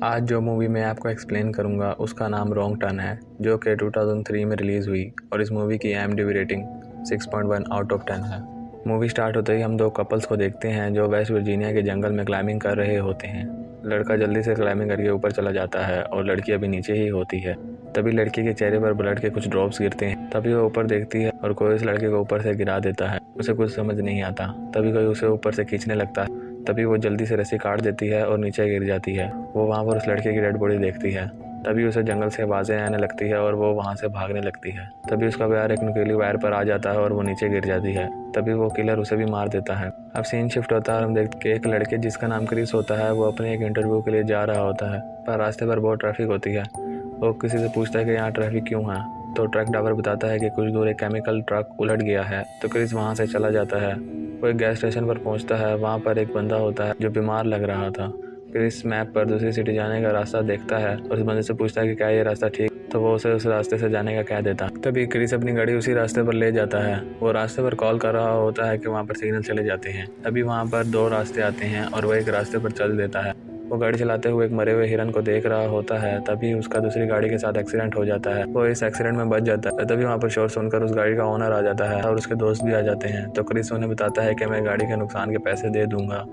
आज जो मूवी मैं आपको एक्सप्लेन करूंगा उसका नाम रॉन्ग टर्न है, जो कि 2003 में रिलीज़ हुई और इस मूवी की IMDb रेटिंग 6.1 आउट ऑफ 10 है। मूवी स्टार्ट होते ही हम दो कपल्स को देखते हैं जो वेस्ट वर्जीनिया के जंगल में क्लाइंबिंग कर रहे होते हैं। लड़का जल्दी से क्लाइंबिंग करके ऊपर चला जाता है और लड़की अभी नीचे ही होती है। तभी लड़की के चेहरे पर ब्लड के कुछ ड्रॉप्स गिरते हैं। तभी वो ऊपर देखती है और कोई उस लड़के को ऊपर से गिरा देता है। उसे कुछ समझ नहीं आता। तभी कोई उसे ऊपर से खींचने लगता है। तभी वो जल्दी से रस्सी काट देती है और नीचे गिर जाती है। वो वहाँ पर उस लड़के की डेड बॉडी देखती है। तभी उसे जंगल से आवाज़ें आने लगती है और वो वहाँ से भागने लगती है। तभी उसका प्यार एक नुकीली वायर पर आ जाता है और वो नीचे गिर जाती है। तभी वो किलर उसे भी मार देता है। अब सीन शिफ्ट होता है और हम देखते कि एक लड़के जिसका नाम क्रिस होता है वो अपने एक इंटरव्यू के लिए जा रहा होता है, पर रास्ते पर बहुत ट्रैफिक होती है। वो किसी से पूछता है कि यहाँ ट्रैफिक क्यों है, तो ट्रक ड्राइवर बताता है कि कुछ दूर एक केमिकल ट्रक उलट गया है। तो क्रिस वहाँ से चला जाता है। वो एक गैस स्टेशन पर पहुँचता है। वहाँ पर एक बंदा होता है जो बीमार लग रहा था। क्रिस मैप पर दूसरी सिटी जाने का रास्ता देखता है और उस बंदे से पूछता है कि क्या ये रास्ता ठीक, तो वो उसे उस रास्ते से जाने का कह देता। तभी क्रिस अपनी गाड़ी उसी रास्ते पर ले जाता है। वो रास्ते पर कॉल कर रहा होता है कि वहाँ पर सिग्नल चले जाते हैं। तभी वहाँ पर दो रास्ते आते हैं और वो एक रास्ते पर चल देता है। वो गाड़ी चलाते हुए एक मरे हुए हिरन को देख रहा होता है। तभी उसका दूसरी गाड़ी के साथ एक्सीडेंट हो जाता है। वो इस एक्सीडेंट में बच जाता है। तभी वहाँ पर शोर सुनकर उस गाड़ी का ओनर आ जाता है और उसके दोस्त भी आ जाते हैं। तो क्रिस उन्हें बताता है कि मैं गाड़ी के नुकसान के पैसे दे दूंगा।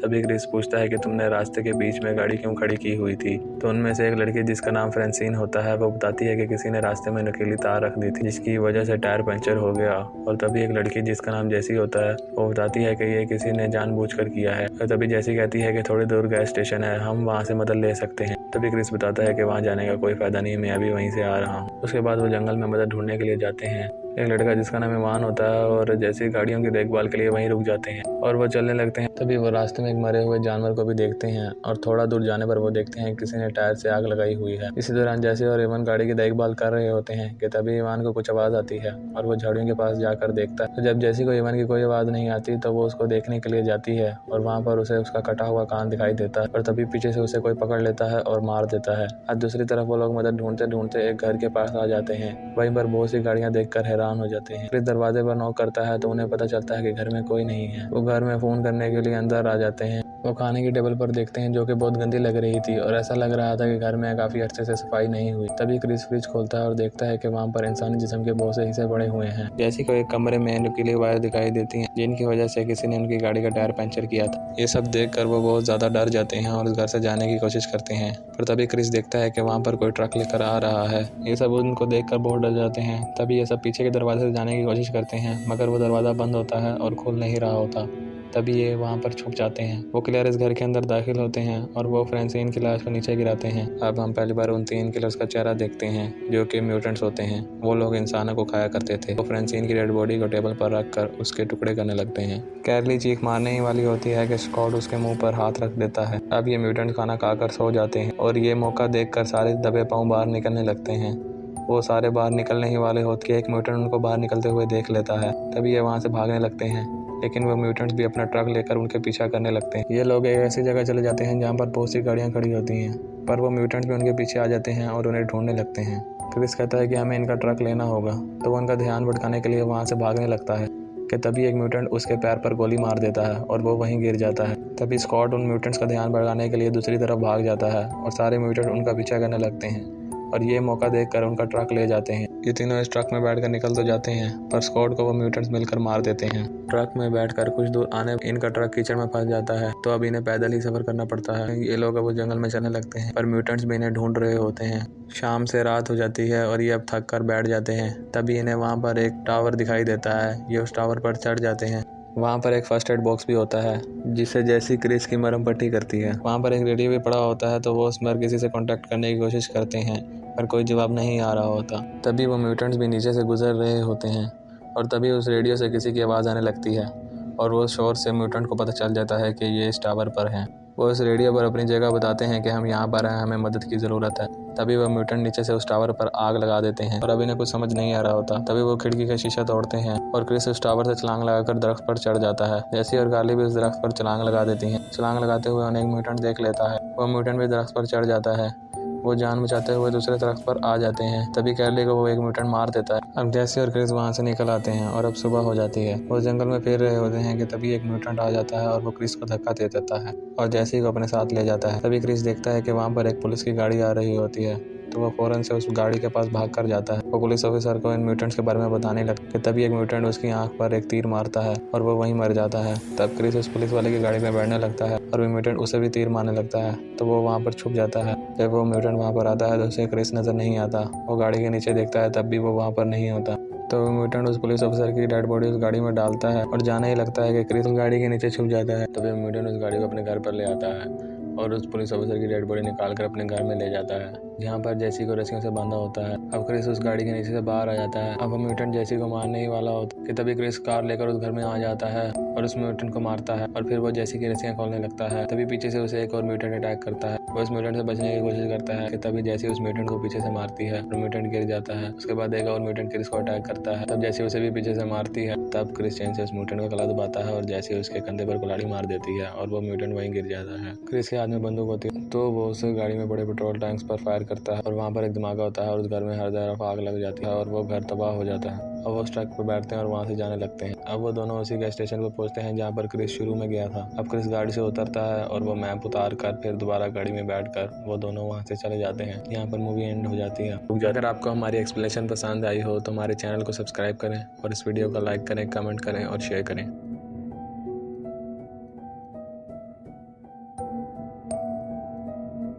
तभी क्रिस पूछता है कि तुमने रास्ते के बीच में गाड़ी क्यों खड़ी की हुई थी। तो उनमें से एक लड़की जिसका नाम फ्रेंसिन होता है वो बताती है कि किसी ने रास्ते में नुकीली तार रख दी थी जिसकी वजह से टायर पंचर हो गया। और तभी एक लड़की जिसका नाम जैसी होता है वो बताती है कि ये किसी ने जानबूझकर किया है। और तभी जैसी कहती है कि थोड़ी दूर गैस स्टेशन है, हम वहाँ से मदद ले सकते हैं। तभी क्रिस बताता है कि वहाँ जाने का कोई फायदा नहीं, मैं अभी वहीं से आ रहा हूँ। उसके बाद वो जंगल में मदद ढूंढने के लिए जाते हैं। एक लड़का जिसका नाम ईमान होता है और जैसे गाड़ियों की देखभाल के लिए वहीं रुक जाते हैं और वो चलने लगते हैं। तभी वो रास्ते में एक मरे हुए जानवर को भी देखते हैं और थोड़ा दूर जाने पर वो देखते हैं किसी ने टायर से आग लगाई हुई है। इसी दौरान जैसे और ईमान गाड़ी की देखभाल कर रहे होते हैं कि तभी ईमान को कुछ आवाज़ आती है और वो झाड़ियों के पास जाकर देखता है। तो जब जैसी को ईमान की कोई आवाज़ नहीं आती तो वो उसको देखने के लिए जाती है और वहाँ पर उसे उसका कटा हुआ कान दिखाई देता है। और तभी पीछे से उसे कोई पकड़ लेता है और मार देता है। आज दूसरी तरफ वो लोग मदद ढूंढते ढूंढते एक घर के पास आ जाते हैं। वहीं पर बहुत सी गाड़ियां देखकर हैरान हो जाते हैं। दरवाजे पर नॉक करता है तो उन्हें पता चलता है कि घर में कोई नहीं है। वो घर में फोन करने के लिए अंदर आ जाते हैं। वो खाने की टेबल पर देखते हैं जो कि बहुत गंदी लग रही थी और ऐसा लग रहा था कि घर में काफी अच्छे से सफाई नहीं हुई। तभी क्रिस फ्रिज खोलता है और देखता है कि वहाँ पर इंसानी जिस्म के बहुत से हिस्से पड़े हुए हैं। जैसे को एक कमरे में नुकीली वायर दिखाई देती है जिनकी वजह से किसी ने उनकी गाड़ी का टायर पंचर किया था। ये सब देखकर वो बहुत ज्यादा डर जाते हैं और उस घर से जाने की कोशिश करते हैं। पर तभी क्रिस देखता है कि वहाँ पर कोई ट्रक लेकर आ रहा है। ये सब उनको देखकर बहुत डर जाते हैं। तभी ये सब पीछे के दरवाजे से जाने की कोशिश करते हैं मगर वो दरवाज़ा बंद होता है और खुल नहीं रहा होता। तभी ये वहाँ पर छुप जाते हैं। वो किलर इस घर के अंदर दाखिल होते हैं और वो फ्रेंसिन की लाश को नीचे गिराते हैं। अब हम पहली बार उन 3 किलर्स का चेहरा देखते हैं जो कि म्यूटेंट्स होते हैं। वो लोग इंसानों को खाया करते थे। वो फ्रेंसिन की डेड बॉडी को टेबल पर रखकर उसके टुकड़े करने लगते हैं। कैरली चीख मारने ही वाली होती है कि स्कॉट उसके मुंह पर हाथ रख देता है। अब ये म्यूटेंट खाना खाकर सो जाते हैं और ये मौका देखकर सारे दबे पाँव बाहर निकलने लगते हैं। वो सारे बाहर निकलने ही वाले होते कि एक म्यूटेंट उनको बाहर निकलते हुए देख लेता है। तभी ये वहाँ से भागने लगते हैं लेकिन वो म्यूटेंट्स भी अपना ट्रक लेकर उनके पीछा करने लगते हैं। ये लोग एक ऐसी जगह चले जाते हैं जहाँ पर बहुत सी गाड़ियाँ खड़ी होती हैं, पर वो म्यूटेंट्स भी उनके पीछे आ जाते हैं और उन्हें ढूंढने लगते हैं। क्रिस कहता है कि हमें इनका ट्रक लेना होगा, तो वो उनका ध्यान भटकाने के लिए वहाँ से भागने लगता है कि तभी एक म्यूटेंट उसके पैर पर गोली मार देता है और वो वहीं गिर जाता है। तभी स्कॉट उन म्यूटेंट्स का ध्यान भटकाने के लिए दूसरी तरफ भाग जाता है और सारे म्यूटेंट उनका पीछा करने लगते हैं और ये मौका देखकर उनका ट्रक ले जाते हैं। ये तीनों इस ट्रक में बैठकर निकल तो जाते हैं पर स्कॉट को वो म्यूटेंट्स मिलकर मार देते हैं। ट्रक में बैठकर कुछ दूर आने इनका ट्रक कीचड़ में फंस जाता है तो अब इन्हें पैदल ही सफर करना पड़ता है। ये लोग अब जंगल में चलने लगते हैं पर म्यूटेंट्स भी इन्हें ढूंढ रहे होते हैं। शाम से रात हो जाती है और ये अब थक कर बैठ जाते हैं। तभी इन्हें वहाँ पर एक टावर दिखाई देता है। ये उस टावर पर चढ़ जाते हैं। वहाँ पर एक फर्स्ट एड बॉक्स भी होता है जिसे जैसी क्रिस की मरहम पट्टी करती है। वहाँ पर एक रेडियो भी पड़ा होता है तो वो उस पर किसी से कांटेक्ट करने की कोशिश करते हैं पर कोई जवाब नहीं आ रहा होता। तभी वो म्यूटेंट्स भी नीचे से गुजर रहे होते हैं और तभी उस रेडियो से किसी की आवाज़ आने लगती है और वो शोर से म्यूटेंट को पता चल जाता है कि ये इस टावर पर हैं। वो इस रेडियो पर अपनी जगह बताते हैं कि हम यहाँ पर हैं, हमें मदद की ज़रूरत है। तभी वो म्यूटेंट नीचे से उस टावर पर आग लगा देते हैं और अब इन्हें कुछ समझ नहीं आ रहा होता। तभी वो खिड़की का शीशा तोड़ते हैं और क्रिस उस टावर से छलांग लगाकर दरख्त पर चढ़ जाता है। जैसी और गाली भी उस दरख्त पर छलांग लगा देती हैं। छलांग लगाते हुए उन्हें एक म्यूटेंट देख लेता है। वो म्यूटेंट भी दरख्त पर चढ़ जाता है। वो जान बचाते हुए दूसरे दरख्त पर आ जाते हैं। तभी कैरली को वो एक म्यूटेंट मार देता है। अब जैसी और क्रिस वहाँ से निकल आते हैं और अब सुबह हो जाती है। वो जंगल में फिर रहे होते हैं कि तभी एक म्यूटेंट आ जाता है और वो क्रिस को धक्का दे देता है और जैसी को अपने साथ ले जाता है। तभी क्रिस देखता है कि वहाँ पर एक पुलिस की गाड़ी आ रही होती है, तो वह फौरन से उस गाड़ी के पास भाग कर जाता है। वो पुलिस ऑफिसर को इन म्यूटेंट्स के बारे में बताने लगता है। तभी एक म्यूटेंट उसकी आंख पर एक तीर मारता है और वो वहीं मर जाता है। तब क्रिस उस पुलिस वाले की गाड़ी में बैठने लगता है और वो म्यूटेंट उसे भी तीर मारने लगता है, तो वो वहाँ पर छुप जाता है। जब वो म्यूटेंट वहाँ पर आता है तो उसे क्रिस नजर नहीं आता। वो गाड़ी के नीचे देखता है, तब भी वो वहाँ पर नहीं होता। तो म्यूटेंट उस पुलिस ऑफिसर की डेड बॉडी उस गाड़ी में डालता है और जाने ही लगता है कि क्रिस गाड़ी के नीचे छुप जाता है। तभी म्यूटेंट उस गाड़ी को अपने घर पर ले आता है और उस पुलिस ऑफिसर की डेड बॉडी निकाल कर अपने घर में ले जाता है, जहाँ पर जैसी को रस्सियों से बांधा होता है। अब क्रिस उस गाड़ी के नीचे से बाहर आ जाता है। अब वो म्यूटेंट जैसी को मारने ही वाला होता है कि तभी क्रिस कार लेकर उस घर में आ जाता है और उस म्यूटेंट को मारता है और फिर वो जैसी की रस्सियां खोलने लगता है। तभी पीछे से उसे एक और म्यूटेंट अटैक करता है। वो उस म्यूटेंट से बचने की कोशिश करता है कि तभी जैसी उस म्यूटेंट को पीछे से मारती है और म्यूटेंट गिर जाता है। उसके बाद एक और म्यूटेंट क्रिस को अटैक करता है। तब जैसी उसे भी पीछे से मारती है। तब क्रिस चैन से उस म्यूटेंट का गला दबाता है और जैसी उसके कंधे पर कुल्हाड़ी मार देती है और वो म्यूटेंट वहीं गिर जाता है। क्रिस के हाथ में बंदूक होती है, तो वो उस गाड़ी में बड़े पेट्रोल टैंक्स पर फायर करता है और वहाँ पर एक धमाका होता है और उस घर में हर तरफ आग लग जाती है और वो घर तबाह हो जाता है। अब वो ट्रक पर बैठते हैं और वहाँ से जाने लगते हैं। अब वो दोनों उसी गैस स्टेशन पर पहुँचते हैं जहाँ पर क्रिस शुरू में गया था। अब क्रिस गाड़ी से उतरता है और वो मैप उतार कर फिर दोबारा गाड़ी में बैठकर वो दोनों वहाँ से चले जाते हैं। यहाँ पर मूवी एंड हो जाती है। अगर आपको हमारी एक्सप्लेनेशन पसंद आई हो तो हमारे चैनल को सब्सक्राइब करें और इस वीडियो को लाइक करें, कमेंट करें और शेयर करें।